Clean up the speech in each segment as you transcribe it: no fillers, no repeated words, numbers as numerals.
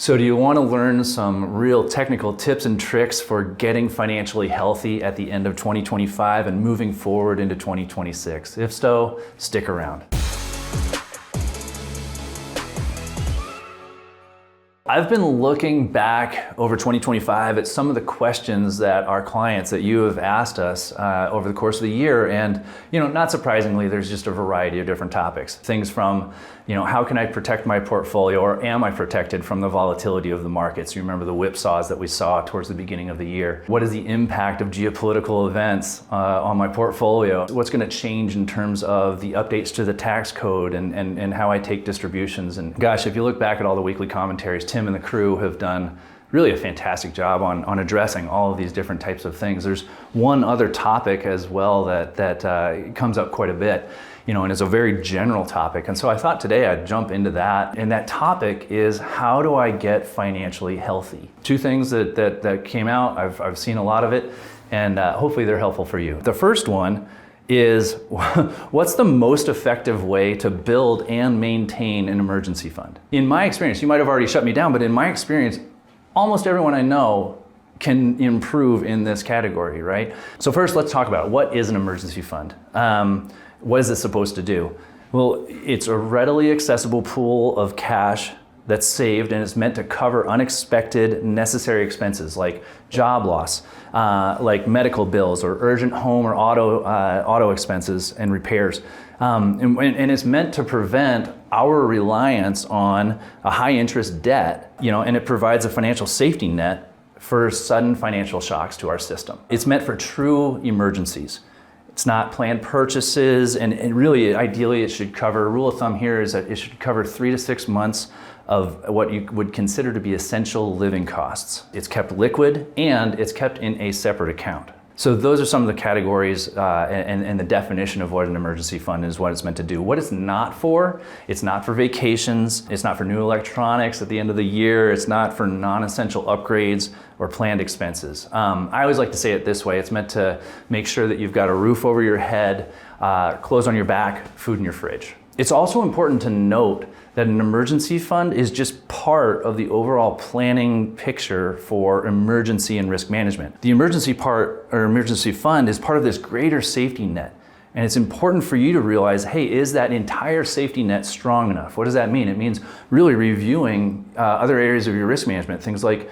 So do you want to learn some real technical tips and tricks for getting financially healthy at the end of 2025 and moving forward into 2026? If so, stick around. I've been looking back over 2025 at some of the questions that our clients that you have asked us over the course of the year, and not surprisingly, there's just a variety of different topics. Things from, how can I protect my portfolio, or am I protected from the volatility of the markets? You remember the whipsaws that we saw towards the beginning of the year. What is the impact of geopolitical events on my portfolio? What's going to change in terms of the updates to the tax code and how I take distributions? And gosh, if you look back at all the weekly commentaries, Tim and the crew have done really a fantastic job on addressing all of these different types of things. There's one other topic as well that comes up quite a bit, and it's a very general topic. And so I thought today I'd jump into that. And that topic is, how do I get financially healthy? Two things that came out, I've seen a lot of it, and hopefully they're helpful for you. The first one is, what's the most effective way to build and maintain an emergency fund? In my experience, you might have already shut me down, but in my experience, almost everyone I know can improve in this category, right? So first, let's talk about what is an emergency fund. What is it supposed to do? Well, it's a readily accessible pool of cash that's saved, and it's meant to cover unexpected necessary expenses like job loss, like medical bills or urgent home or auto expenses and repairs. And it's meant to prevent our reliance on a high interest debt, and it provides a financial safety net for sudden financial shocks to our system. It's meant for true emergencies. It's not planned purchases, and really, ideally, it should cover, a rule of thumb here is that it should cover 3 to 6 months of what you would consider to be essential living costs. It's kept liquid, and it's kept in a separate account. So those are some of the categories and the definition of what an emergency fund is, what it's meant to do. What it's not for vacations, it's not for new electronics at the end of the year, it's not for non-essential upgrades or planned expenses. I always like to say it this way: it's meant to make sure that you've got a roof over your head, clothes on your back, food in your fridge. It's also important to note that an emergency fund is just part of the overall planning picture for emergency and risk management. The emergency fund is part of this greater safety net. And it's important for you to realize, hey, is that entire safety net strong enough? What does that mean? It means really reviewing other areas of your risk management, things like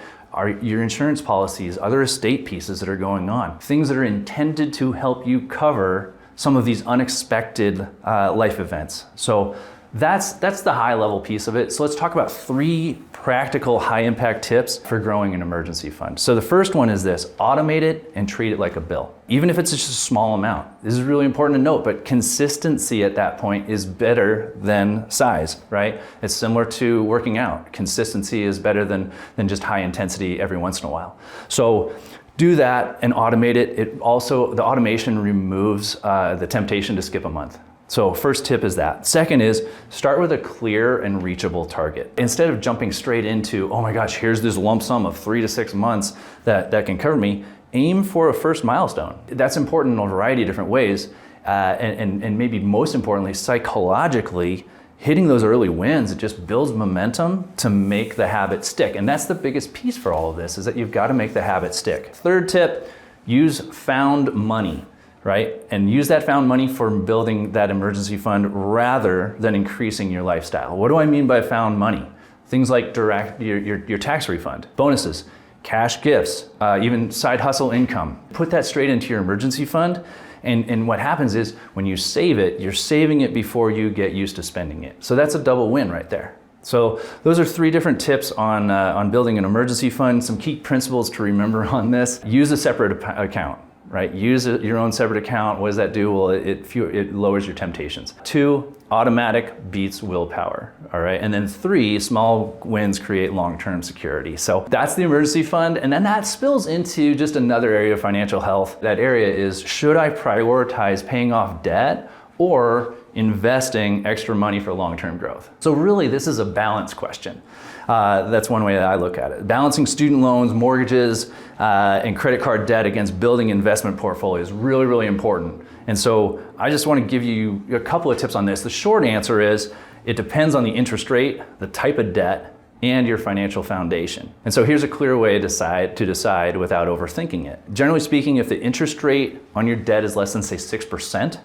your insurance policies, other estate pieces that are going on, things that are intended to help you cover some of these unexpected life events. So that's the high level piece of it. So let's talk about 3 practical high impact tips for growing an emergency fund. So the first one is this: automate it and treat it like a bill. Even if it's just a small amount. This is really important to note, but consistency at that point is better than size, right? It's similar to working out. Consistency is better than just high intensity every once in a while. So do that and automate it. The automation removes the temptation to skip a month. So first tip is that. Second is, start with a clear and reachable target. Instead of jumping straight into, oh my gosh, here's this lump sum of 3 to 6 months that can cover me, aim for a first milestone. That's important in a variety of different ways. And maybe most importantly, psychologically, hitting those early wins, it just builds momentum to make the habit stick. And that's the biggest piece for all of this, is that you've got to make the habit stick. Third tip, use found money, right? And use that found money for building that emergency fund rather than increasing your lifestyle. What do I mean by found money? Things like your tax refund, bonuses, cash gifts, even side hustle income. Put that straight into your emergency fund. And what happens is, when you save it, you're saving it before you get used to spending it. So that's a double win right there. So those are 3 different tips on building an emergency fund. Some key principles to remember on this: use a separate account, right? Use your own separate account. What does that do? Well, it lowers your temptations. 2, automatic beats willpower, all right? And then 3, small wins create long-term security. So that's the emergency fund. And then that spills into just another area of financial health. That area is, should I prioritize paying off debt or investing extra money for long-term growth? So really, this is a balance question. That's one way that I look at it. Balancing student loans, mortgages, and credit card debt against building investment portfolios is really, really important. And so I just want to give you a couple of tips on this. The short answer is, it depends on the interest rate, the type of debt, and your financial foundation. And so here's a clear way to decide without overthinking it. Generally speaking, if the interest rate on your debt is less than, say, 6%,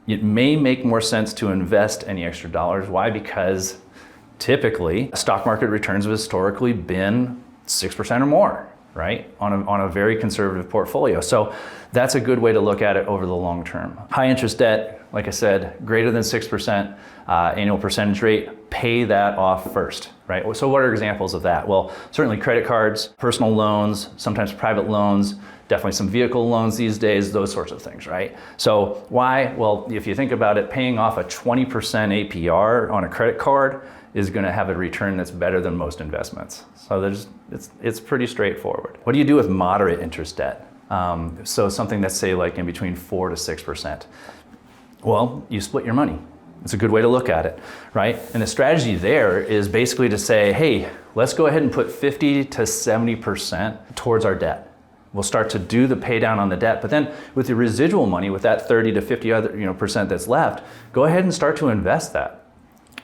it may make more sense to invest any extra dollars. Why? Because typically, stock market returns have historically been 6% or more, right? On a very conservative portfolio. So that's a good way to look at it over the long term. High interest debt, like I said, greater than 6% annual percentage rate, pay that off first, right? So what are examples of that? Well, certainly credit cards, personal loans, sometimes private loans, definitely some vehicle loans these days, those sorts of things, right? So why? Well, if you think about it, paying off a 20% APR on a credit card is going to have a return that's better than most investments. So it's pretty straightforward. What do you do with moderate interest debt? So something that's, say, like in between 4 to 6%. Well, you split your money. It's a good way to look at it, right? And the strategy there is basically to say, hey, let's go ahead and put 50 to 70% towards our debt. We'll start to do the pay down on the debt, but then with the residual money, with that 30 to 50 other percent that's left, go ahead and start to invest that,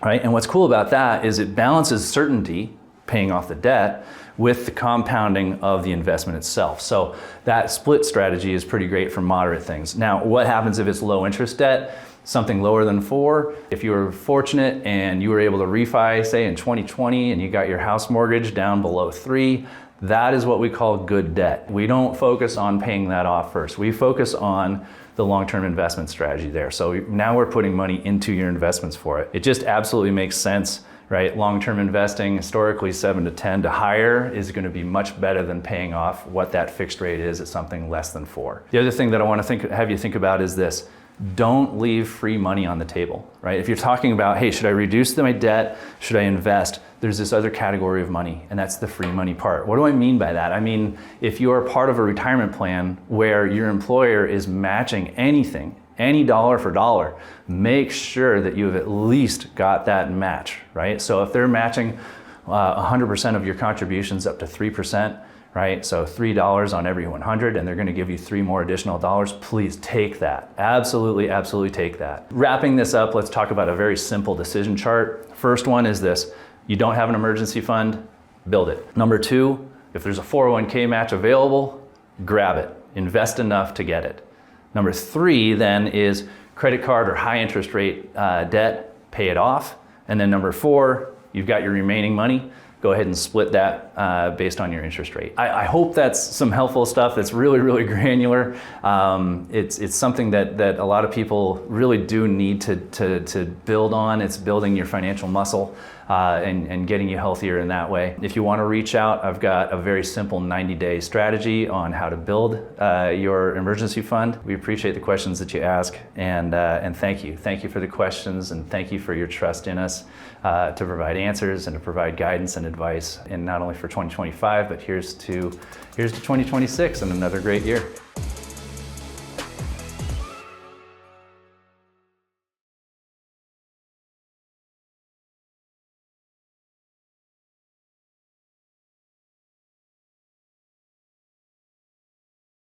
right? And what's cool about that is it balances certainty, paying off the debt, with the compounding of the investment itself. So that split strategy is pretty great for moderate things. Now, what happens if it's low interest debt? Something lower than 4. If you were fortunate and you were able to refi, say in 2020, and you got your house mortgage down below 3, that is what we call good debt. We don't focus on paying that off first. We focus on the long-term investment strategy there. So now we're putting money into your investments for it. It just absolutely makes sense, right? Long-term investing, historically 7 to 10 to higher, is going to be much better than paying off what that fixed rate is at something less than 4. The other thing that I want to have you think about is this. Don't leave free money on the table, right? If you're talking about, hey, should I reduce my debt? Should I invest? There's this other category of money, and that's the free money part. What do I mean by that? I mean, if you are part of a retirement plan where your employer is matching anything, any dollar for dollar, make sure that you have at least got that match, right? So if they're matching 100% of your contributions up to 3%, right? So $3 on every 100, and they're going to give you 3 more additional dollars. Please take that. Absolutely, absolutely take that. Wrapping this up, let's talk about a very simple decision chart. First one is this. You don't have an emergency fund, build it. Number 2, if there's a 401k match available, grab it. Invest enough to get it. Number 3 then is credit card or high interest rate debt, pay it off. And then number 4, you've got your remaining money, go ahead and split that based on your interest rate. I hope that's some helpful stuff that's really, really granular. It's something that a lot of people really do need to build on. It's building your financial muscle and getting you healthier in that way. If you want to reach out, I've got a very simple 90-day strategy on how to build your emergency fund. We appreciate the questions that you ask, and thank you. Thank you for the questions, and thank you for your trust in us to provide answers and to provide guidance and advice, and not only for 2025, but here's to 2026 and another great year.